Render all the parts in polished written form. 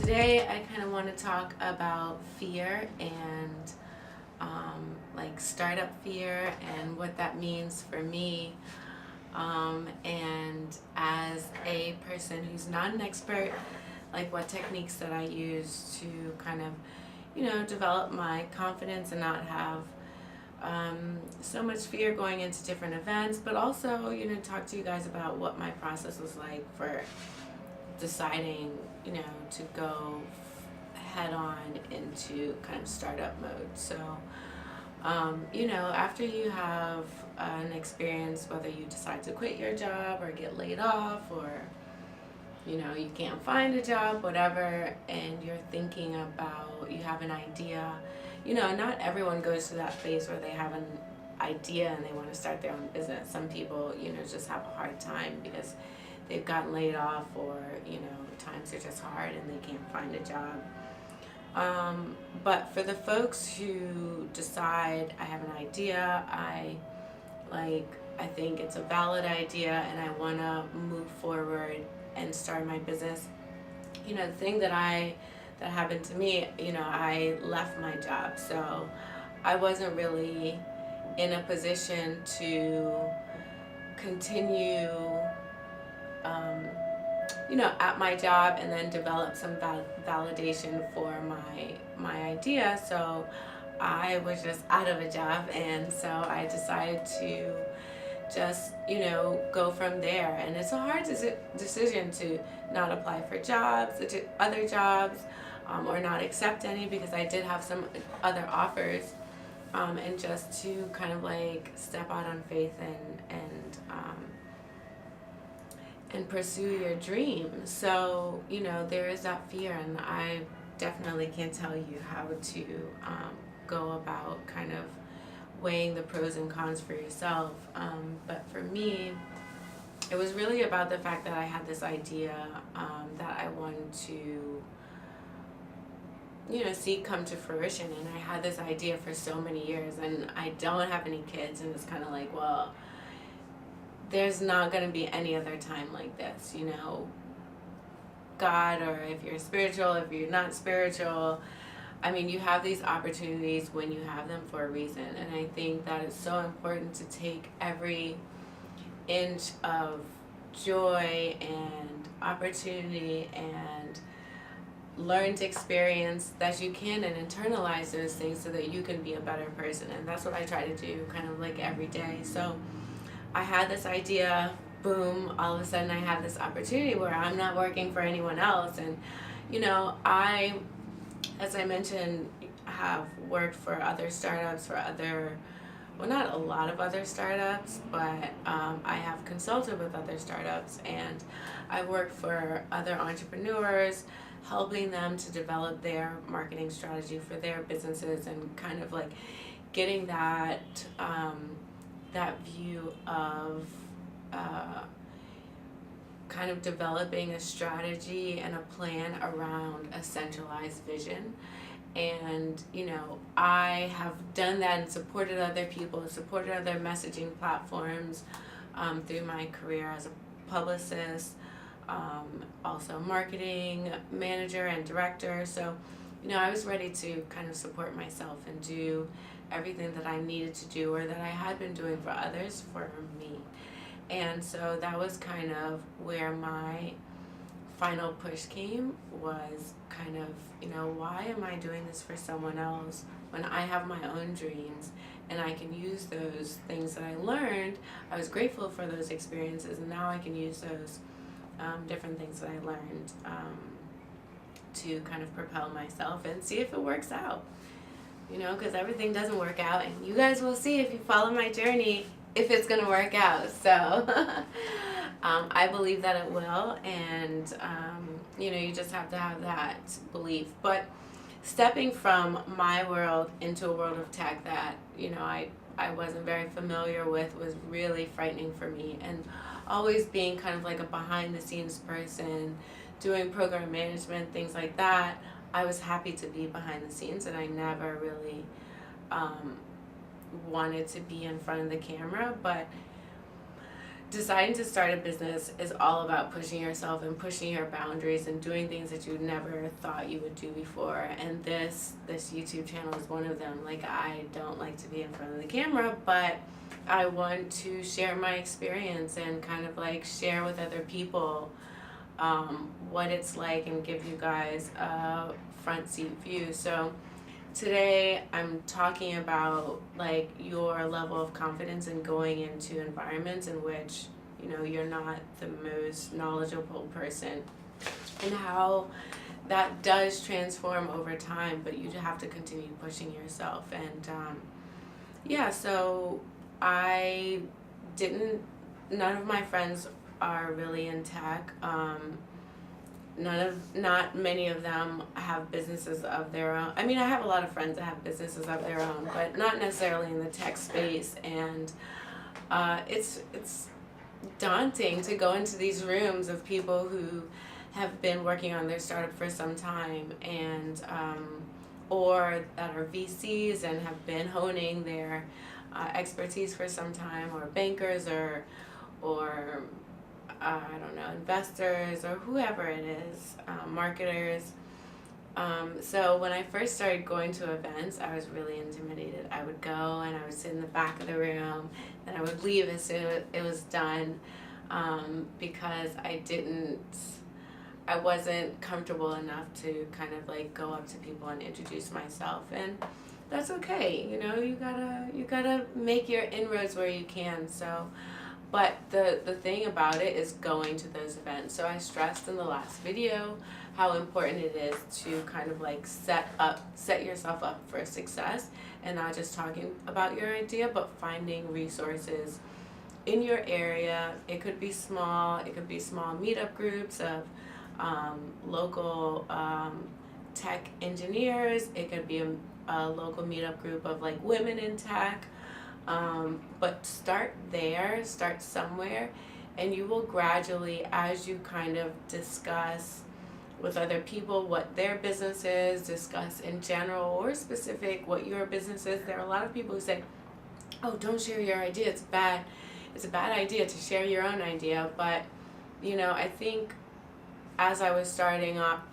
Today I kind of want to talk about fear and like startup fear and what that means for me. And as a person who's not an expert, like what techniques that I use to kind of, develop my confidence and not have so much fear going into different events, but also, talk to you guys about what my process was like for deciding, to go head on into kind of startup mode. So, after you have an experience, whether you decide to quit your job or get laid off or, you can't find a job, whatever, and you're thinking about, you have an idea, not everyone goes through that phase where they have an idea and they want to start their own business. Some people, just have a hard time because they've gotten laid off or, times are just hard and they can't find a job. But for the folks who decide I have an idea, I think it's a valid idea and I want to move forward and start my business. The thing that happened to me, I left my job, so I wasn't really in a position to continue at my job and then develop some validation for my idea. So I was just out of a job, and so I decided to just go from there. And it's a hard decision to not apply for jobs, to other jobs, or not accept any, because I did have some other offers, and just to kind of like step out on faith and pursue your dream. So, there is that fear, and I definitely can't tell you how to go about kind of weighing the pros and cons for yourself. But for me, it was really about the fact that I had this idea that I wanted to, see come to fruition. And I had this idea for so many years, and I don't have any kids, and it's kind of like, well, there's not going to be any other time like this, God, or if you're spiritual, if you're not spiritual, I mean, you have these opportunities when you have them for a reason. And I think that it's so important to take every inch of joy and opportunity and learned experience that you can, and internalize those things so that you can be a better person. And that's what I try to do kind of like every day. So I had this idea, boom, all of a sudden I have this opportunity where I'm not working for anyone else. And, I, as I mentioned, have worked for other startups, well, not a lot of other startups, but I have consulted with other startups, and I worked for other entrepreneurs, helping them to develop their marketing strategy for their businesses, and kind of like getting that that view of kind of developing a strategy and a plan around a centralized vision. And I have done that and supported other people, supported other messaging platforms through my career as a publicist, also marketing manager and director. So I was ready to kind of support myself and do everything that I needed to do, or that I had been doing for others, for me. And so that was kind of where my final push came, was kind of, why am I doing this for someone else when I have my own dreams and I can use those things that I learned. I was grateful for those experiences, and now I can use those different things that I learned to kind of propel myself and see if it works out. Because everything doesn't work out, and you guys will see if you follow my journey if it's going to work out. So I believe that it will, and you just have to have that belief. But stepping from my world into a world of tech that I wasn't very familiar with was really frightening for me. And always being kind of like a behind the scenes person, doing program management, things like that, I was happy to be behind the scenes, and I never really wanted to be in front of the camera. But deciding to start a business is all about pushing yourself and pushing your boundaries and doing things that you never thought you would do before. And this YouTube channel is one of them. Like, I don't like to be in front of the camera, but I want to share my experience and kind of like share with other people what it's like and give you guys a front seat view. So today I'm talking about like your level of confidence in going into environments in which, you know, you're not the most knowledgeable person, and how that does transform over time, but you have to continue pushing yourself. And yeah, so I didn't, none of my friends are really in tech. Not many of them have businesses of their own. I mean, I have a lot of friends that have businesses of their own, but not necessarily in the tech space. And it's daunting to go into these rooms of people who have been working on their startup for some time, and or that are VCs and have been honing their expertise for some time, or bankers, or I don't know, investors, or whoever it is, marketers. So when I first started going to events, I was really intimidated. I would go and I would sit in the back of the room, and I would leave as soon as it was done, because I wasn't comfortable enough to kind of like go up to people and introduce myself. And that's okay, you know, you gotta make your inroads where you can. So, but the thing about it is going to those events. So I stressed in the last video how important it is to kind of like set yourself up for success, and not just talking about your idea, but finding resources in your area. It could be small meetup groups of local tech engineers. It could be a local meetup group of like women in tech. But start somewhere, and you will gradually, as you kind of discuss with other people what their business is, discuss in general or specific what your business is. There are a lot of people who say, oh, don't share your idea, it's a bad idea to share your own idea. But, you know, I think as I was starting up,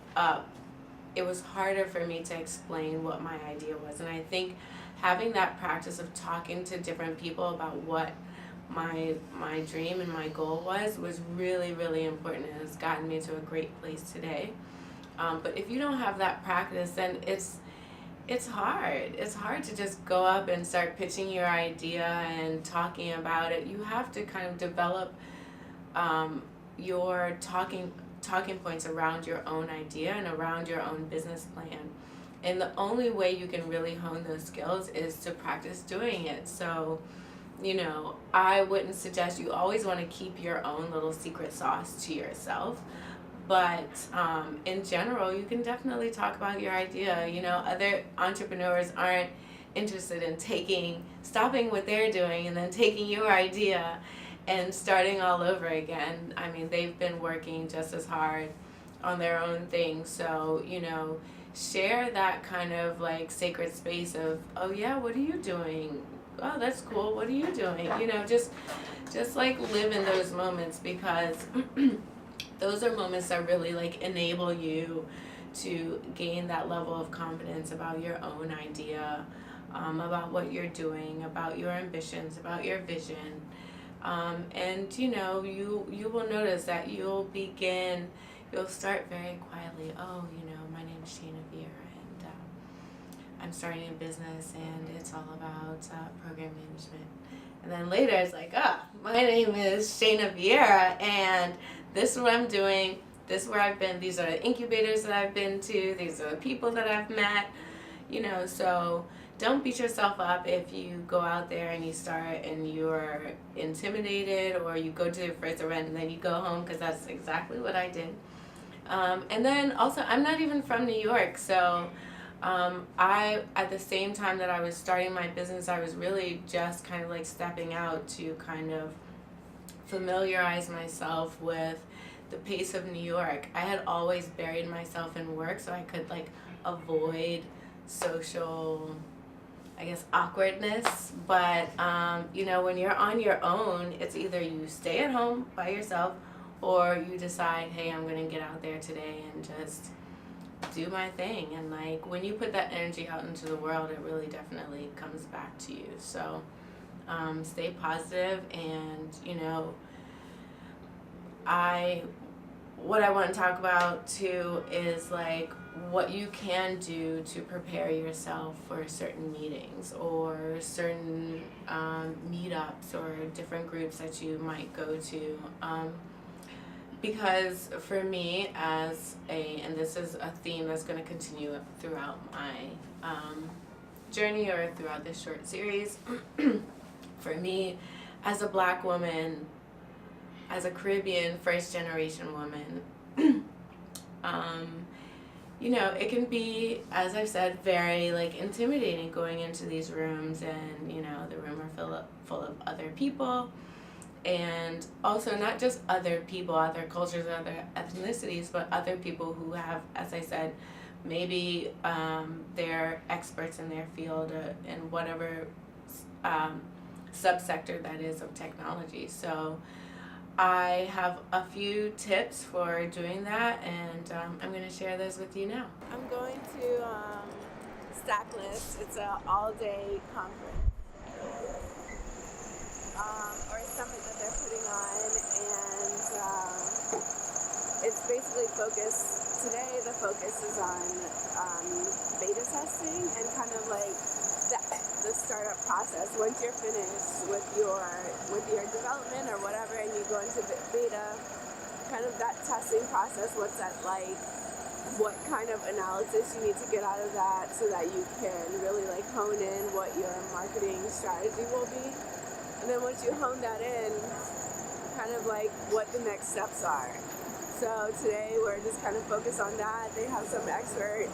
it was harder for me to explain what my idea was. And I think having that practice of talking to different people about what my dream and my goal was really, really important, and has gotten me to a great place today. But if you don't have that practice, then it's hard. It's hard to just go up and start pitching your idea and talking about it. You have to kind of develop your talking points around your own idea and around your own business plan. And the only way you can really hone those skills is to practice doing it. So, you know, I wouldn't suggest, you always want to keep your own little secret sauce to yourself. But in general, you can definitely talk about your idea. You know, other entrepreneurs aren't interested in stopping what they're doing and then taking your idea and starting all over again. I mean, they've been working just as hard on their own thing. So, you know, share that kind of like sacred space of, oh yeah, what are you doing? Oh, that's cool. What are you doing? You know, just like live in those moments, because those are moments that really like enable you to gain that level of confidence about your own idea, about what you're doing, about your ambitions, about your vision. And you know, you will notice that you'll start very quietly. Oh, you know, my name is Shayna Vieira, and I'm starting a business, and it's all about program management. And then later it's like, my name is Shayna Vieira, and this is what I'm doing. This is where I've been. These are the incubators that I've been to. These are the people that I've met. You know, so don't beat yourself up if you go out there and you start and you're intimidated, or you go to your first event and then you go home, because that's exactly what I did. And then also, I'm not even from New York, so at the same time that I was starting my business, I was really just kind of like stepping out to kind of familiarize myself with the pace of New York. I had always buried myself in work so I could like avoid social I guess, awkwardness. But, you know, when you're on your own, it's either you stay at home by yourself or you decide, hey, I'm going to get out there today and just do my thing. And like when you put that energy out into the world, it really definitely comes back to you. So stay positive. And you know, what I want to talk about too is like what you can do to prepare yourself for certain meetings or certain meetups or different groups that you might go to. Because for me, and this is a theme that's going to continue throughout my journey or throughout this short series, for me, as a Black woman, as a Caribbean first generation woman, you know, it can be, as I've said, very like intimidating going into these rooms, and you know, the room are full of other people. And also not just other people, other cultures, other ethnicities, but other people who have, as I said, maybe they're experts in their field in whatever subsector that is of technology. So I have a few tips for doing that, and I'm going to share those with you now. I'm going to Stacklist. It's an all-day conference. Or a summit that they're putting on, and it's basically focused, today the focus is on beta testing and kind of like the startup process. Once you're finished with your development or whatever and you go into beta, kind of that testing process, what's that like, what kind of analysis you need to get out of that so that you can really like hone in what your marketing strategy will be. And then once you hone that in, kind of like what the next steps are. So today we're just kind of focused on that. They have some experts,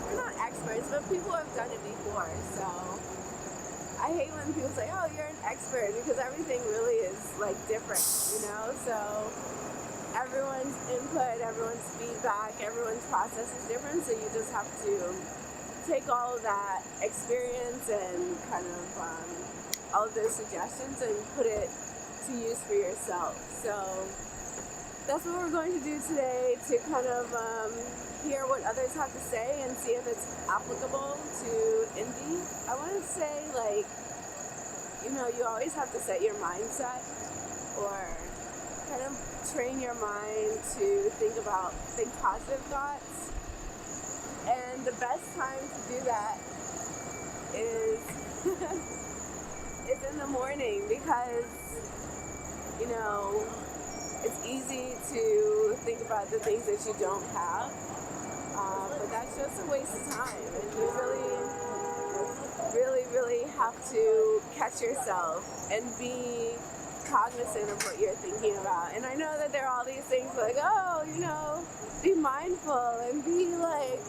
they're not experts, but people who have done it before. So I hate when people say, oh, you're an expert, because everything really is like different, you know? So everyone's input, everyone's feedback, everyone's process is different. So you just have to take all of that experience and kind of all of those suggestions and put it to use for yourself. So that's what we're going to do today, to kind of hear what others have to say and see if it's applicable to Indie. I want to say, like, you know, you always have to set your mindset or kind of train your mind to think positive thoughts. And the best time to do that is it's in the morning, because, you know, it's easy to think about the things that you don't have, but that's just a waste of time, and you really have to catch yourself and be cognizant of what you're thinking about. And I know that there are all these things like, oh, you know, be mindful and be like,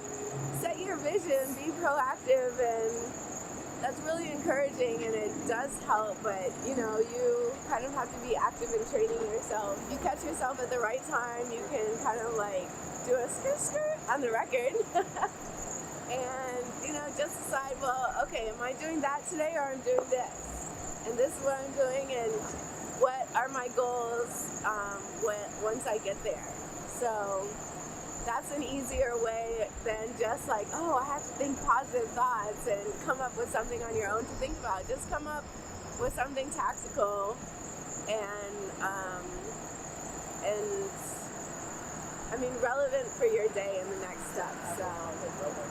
set your vision, be proactive, and that's really encouraging and it does help, but you know, you kind of have to be active in training yourself. You catch yourself at the right time, you can kind of like do a skirt on the record and you know, just decide, well, okay, am I doing that today or I'm doing this? And this is what I'm doing, and what are my goals once I get there? So that's an easier way than just like, oh, I have to think positive thoughts and come up with something on your own to think about. Just come up with something tactical and I mean, relevant for your day and the next step. So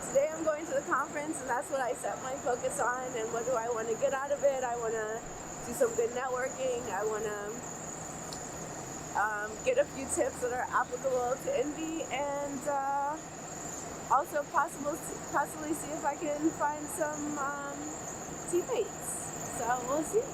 today I'm going to the conference, and that's what I set my focus on. And what do I want to get out of it? I want to do some good networking. I want to get a few tips that are applicable to Indie, and also possibly see if I can find some teammates. So we'll see.